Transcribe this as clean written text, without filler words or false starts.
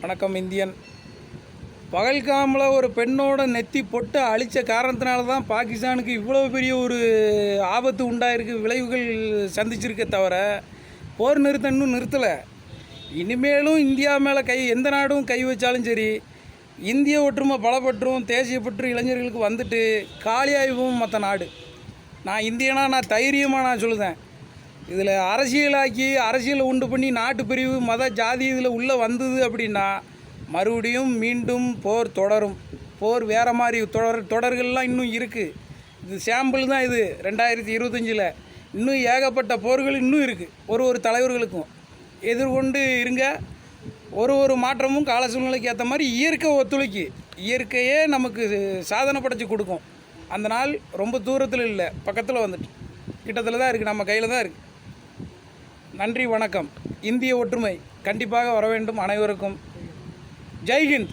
வணக்கம் இந்தியன். பகல்காமில் ஒரு பெண்ணோட நெத்தி பொட்டு அழித்த காரணத்தினால தான் பாகிஸ்தானுக்கு இவ்வளோ பெரிய ஒரு ஆபத்து உண்டாயிருக்கு, விளைவுகள் சந்திச்சிருக்க தவிர போர் நிறுத்தம் இன்னும் நிறுத்தலை. இனிமேலும் இந்தியா மேலே எந்த நாடும் கை வச்சாலும் சரி, இந்திய ஒற்றுமை பலப்பற்றும் தேசியப்பற்று இளைஞர்களுக்கு வந்துட்டு காலியாகவும் மற்ற நாடு. நான் இந்தியனா நான் தைரியமாக நான் சொல்லுதேன். இதில் அரசியலை உண்டு பண்ணி நாட்டு பிரிவு மத ஜாதி இதில் உள்ளே வந்தது அப்படின்னா மறுபடியும் மீண்டும் போர் தொடரும். போர் வேறு மாதிரி தொடர்கள்லாம் இன்னும் இருக்குது. இது சாம்பிள் தான். இது 2025 இன்னும் ஏகப்பட்ட போர்கள் இன்னும் இருக்குது. ஒரு தலைவர்களுக்கும் எதிர்கொண்டு இருங்க. ஒரு மாற்றமும் கால சூழ்நிலைக்கு ஏற்ற மாதிரி இயற்கை ஒத்துழைக்கு. இயற்கையே நமக்கு சாதனை படைச்சி கொடுக்கும். அந்த நாள் ரொம்ப தூரத்தில் இல்லை, பக்கத்தில் வந்துட்டு கிட்டத்தில் தான் இருக்குது, நம்ம கையில் தான் இருக்குது. நன்றி, வணக்கம். இந்திய ஒற்றுமை கண்டிப்பாக வர வேண்டும் அனைவருக்கும். ஜெய்ஹிந்த்.